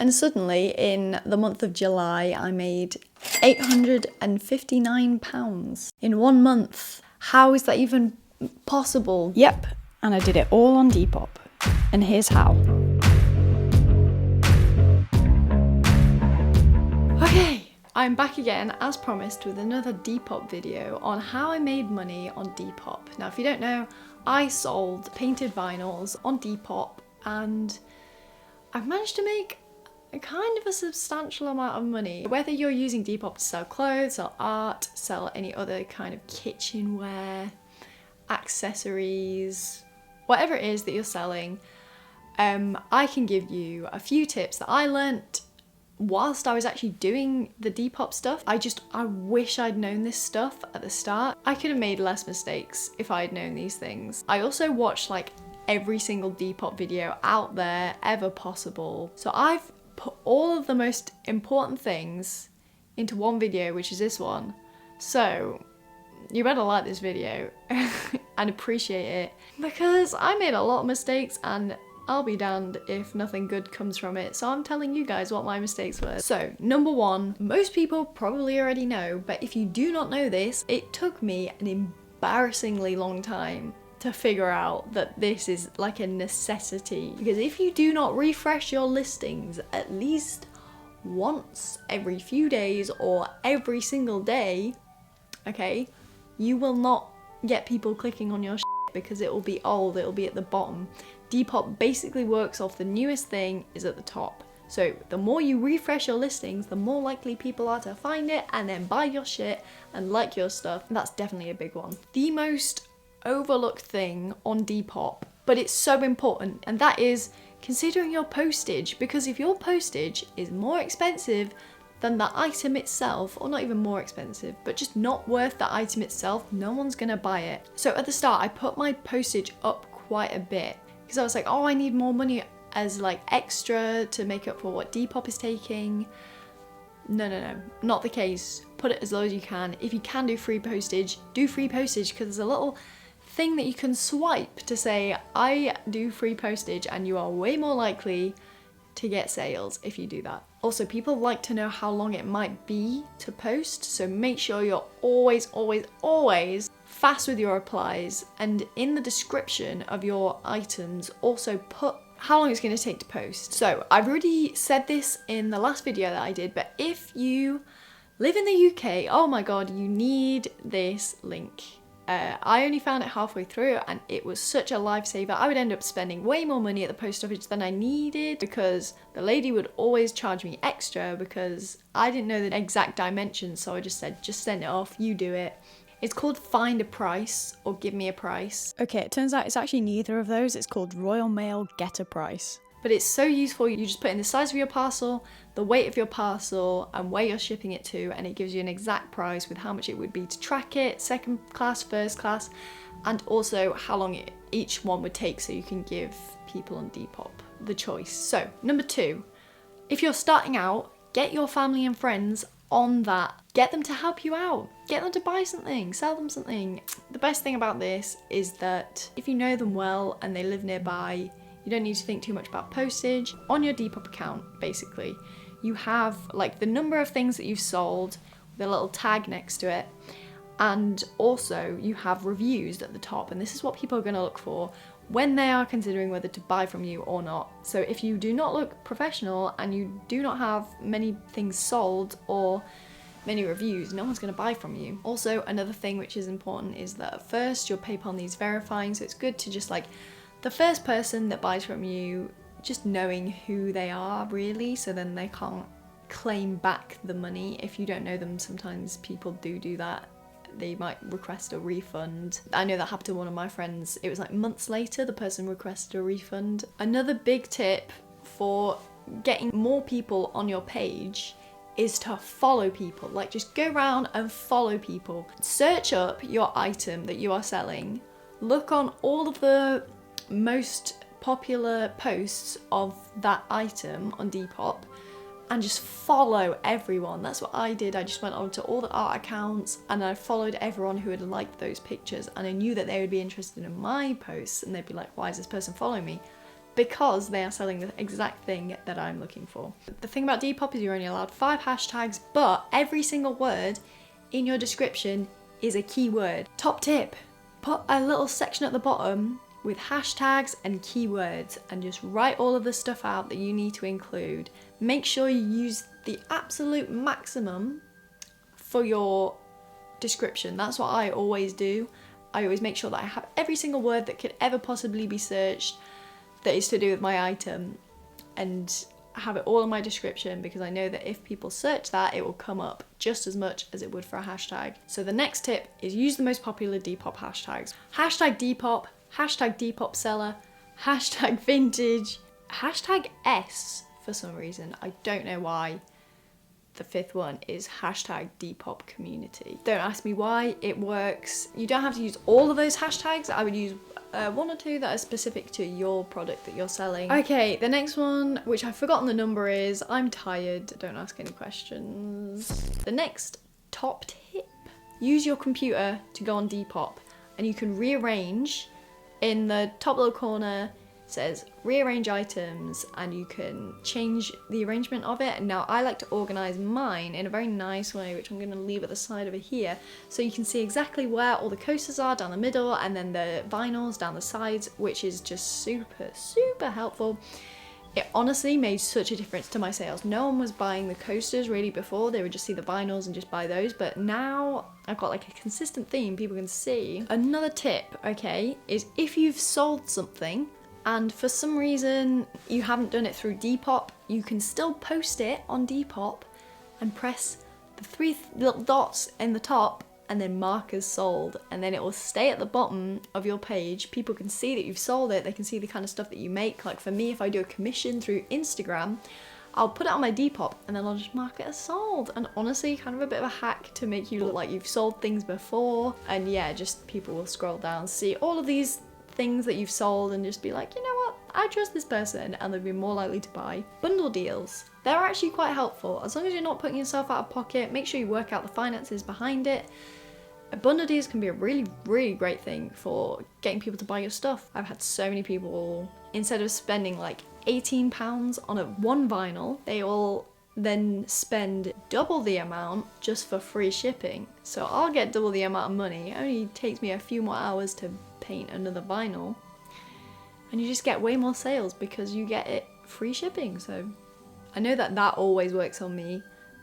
And suddenly, in the month of July, I made £859 in 1 month. How is that even possible? Yep, and I did it all on Depop. And here's how. Okay, I'm back again, as promised, with another Depop video on how I made money on Depop. Now, if you don't know, I sold painted vinyls on Depop, and I've managed to make a kind of a substantial amount of money. Whether you're using Depop to sell clothes, sell art, sell any other kind of kitchenware, accessories, whatever it is that you're selling, I can give you a few tips that I learnt whilst I was actually doing the Depop stuff. I wish I'd known this stuff at the start. I could have made less mistakes if I had known these things. I also watched like every single Depop video out there ever possible. So I've put all of the most important things into one video, which is this one. So you better like this video and appreciate it, because I made a lot of mistakes and I'll be damned if nothing good comes from it. So I'm telling you guys what my mistakes were. So number one, most people probably already know, but if you do not know this, it took me an embarrassingly long time to figure out that this is like a necessity. Because if you do not refresh your listings at least once every few days or every single day, okay, you will not get people clicking on your shit because it will be old, it will be at the bottom. Depop basically works off the newest thing is at the top. So the more you refresh your listings, the more likely people are to find it and then buy your shit and like your stuff. And that's definitely a big one. The most overlooked thing on Depop, but it's so important, and that is considering your postage. Because if your postage is more expensive than the item itself, or not even more expensive, but just not worth the item itself, no one's gonna buy it. So at the start, I put my postage up quite a bit because I was like, oh, I need more money as like extra to make up for what Depop is taking. No, not the case. Put it as low as you can. If you can do free postage, do free postage, because there's a little thing that you can swipe to say, I do free postage, and you are way more likely to get sales if you do that. Also, people like to know how long it might be to post, so make sure you're always fast with your replies, and in the description of your items also put how long it's going to take to post. So I've already said this in the last video that I did, but if you live in the UK, oh my god, you need this link. I only found it halfway through and it was such a lifesaver. I would end up spending way more money at the post office than I needed because the lady would always charge me extra because I didn't know the exact dimensions, so I just said, just send it off, you do it. It's called Find a Price or Give Me a Price. Okay, it turns out it's actually neither of those. It's called Royal Mail Get a Price. But it's so useful. You just put in the size of your parcel, the weight of your parcel, and where you're shipping it to, and it gives you an exact price with how much it would be to track it, second class, first class, and also how long each one would take, so you can give people on Depop the choice. So, number two, if you're starting out, get your family and friends on that. Get them to help you out. Get them to buy something, sell them something. The best thing about this is that if you know them well and they live nearby, you don't need to think too much about postage. On your Depop account, basically, you have like the number of things that you've sold with a little tag next to it. And also you have reviews at the top. And this is what people are going to look for when they are considering whether to buy from you or not. So if you do not look professional and you do not have many things sold or many reviews, no one's going to buy from you. Also, another thing which is important is that at first your PayPal needs verifying. So it's good to just like the first person that buys from you, just knowing who they are really, so then they can't claim back the money. If you don't know them, sometimes people do that. They might request a refund. I know that happened to one of my friends. It was like months later, the person requested a refund. Another big tip for getting more people on your page is to follow people. Like, just go around and follow people. Search up your item that you are selling. Look on all of the most popular posts of that item on Depop and just follow everyone. That's what I did. I just went on to all the art accounts and I followed everyone who had liked those pictures, and I knew that they would be interested in my posts and they'd be like, why is this person following me? because they are selling the exact thing that I'm looking for. The thing about Depop is you're only allowed 5 hashtags, but every single word in your description is a keyword. Top tip, put a little section at the bottom with hashtags and keywords and just write all of the stuff out that you need to include. Make sure you use the absolute maximum for your description. That's what I always do. I always make sure that I have every single word that could ever possibly be searched that is to do with my item, and have it all in my description, because I know that if people search that, it will come up just as much as it would for a hashtag. So the next tip is use the most popular Depop hashtags. Hashtag Depop, hashtag Depop seller, hashtag vintage, hashtag S for some reason. I don't know why. The 5th one is hashtag Depop community. Don't ask me why, it works. You don't have to use all of those hashtags. I would use 1 or 2 that are specific to your product that you're selling. Okay, the next one, which I've forgotten the number is, I'm tired, don't ask any questions. The next top tip, use your computer to go on Depop, and you can rearrange. In the top little corner says rearrange items, and you can change the arrangement of it. Now I like to organize mine in a very nice way, which I'm going to leave at the side over here, so you can see exactly where all the coasters are down the middle, and then the vinyls down the sides, which is just super helpful. It honestly made such a difference to my sales. No one was buying the coasters really before, they would just see the vinyls and just buy those, but now I've got like a consistent theme people can see. Another tip, okay, is if you've sold something and for some reason you haven't done it through Depop, you can still post it on Depop and press the 3 little dots in the top and then mark as sold, and then it will stay at the bottom of your page. People can see that you've sold it, they can see the kind of stuff that you make. Like for me, if I do a commission through Instagram, I'll put it on my Depop and then I'll just mark it as sold. And honestly, kind of a bit of a hack to make you look like you've sold things before. And yeah, just people will scroll down, see all of these things that you've sold and just be like, you know what, I trust this person, and they'll be more likely to buy. Bundle deals, they're actually quite helpful. As long as you're not putting yourself out of pocket, make sure you work out the finances behind it. Bundle deals can be a really great thing for getting people to buy your stuff. I've had so many people, instead of spending like £18 on one vinyl, they will then spend double the amount just for free shipping. So I'll get double the amount of money. It only takes me a few more hours to paint another vinyl, and you just get way more sales because you get it free shipping. So I know that always works on me.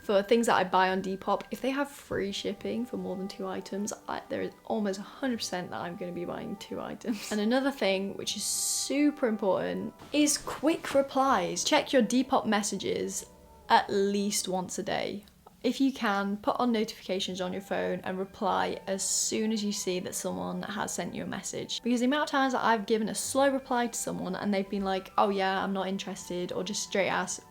For things that I buy on Depop, if they have free shipping for more than 2 items, there is almost 100% that I'm going to be buying 2 items. And another thing which is super important is quick replies. Check your Depop messages at least once a day. If you can, put on notifications on your phone and reply as soon as you see that someone has sent you a message. Because the amount of times that I've given a slow reply to someone and they've been like, oh yeah, I'm not interested, or just straight ass,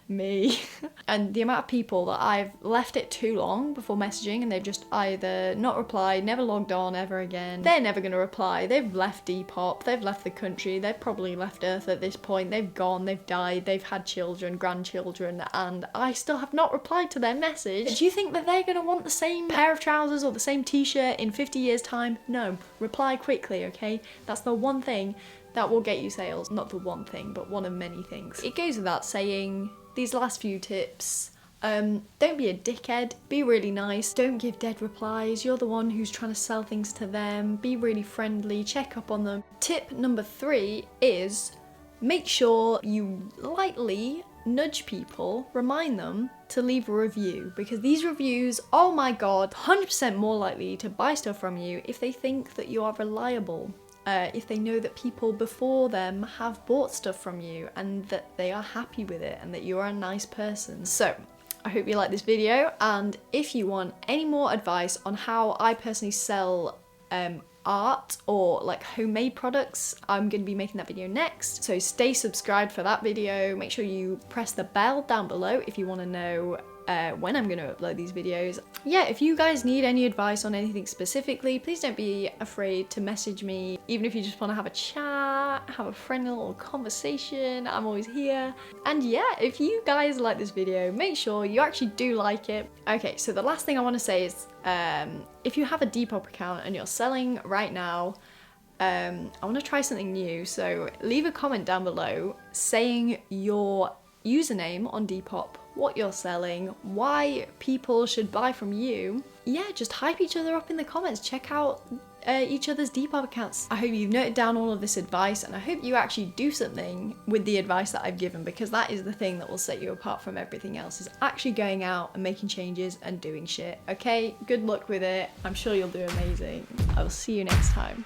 me. And the amount of people that I've left it too long before messaging and they've just either not replied, never logged on ever again, they're never going to reply, they've left Depop, they've left the country, they've probably left Earth at this point, they've gone, they've died, they've had children, grandchildren, and I still have not replied to their message. Do you think that they're going to want the same pair of trousers or the same t-shirt in 50 years time? No. Reply quickly, okay? That's the one thing that will get you sales. Not the one thing, but one of many things. It goes without saying, these last few tips, don't be a dickhead, be really nice, don't give dead replies, you're the one who's trying to sell things to them, be really friendly, check up on them. Tip number 3 is make sure you lightly nudge people, remind them to leave a review, because these reviews, oh my god, 100% more likely to buy stuff from you if they think that you are reliable. If they know that people before them have bought stuff from you and that they are happy with it and that you're a nice person. So I hope you like this video, and if you want any more advice on how I personally sell art or like homemade products, I'm going to be making that video next. So stay subscribed for that video. Make sure you press the bell down below if you want to know when I'm going to upload these videos. Yeah, if you guys need any advice on anything specifically, please don't be afraid to message me. Even if you just want to have a chat, have a friendly little conversation, I'm always here. And yeah, if you guys like this video, make sure you actually do like it. Okay, so the last thing I want to say is, if you have a Depop account and you're selling right now, I want to try something new, so leave a comment down below saying your username on Depop, what you're selling, why people should buy from you. Yeah, just hype each other up in the comments. Check out each other's Depop accounts. I hope you've noted down all of this advice, and I hope you actually do something with the advice that I've given, because that is the thing that will set you apart from everything else, is actually going out and making changes and doing shit. Okay, good luck with it. I'm sure you'll do amazing. I will see you next time.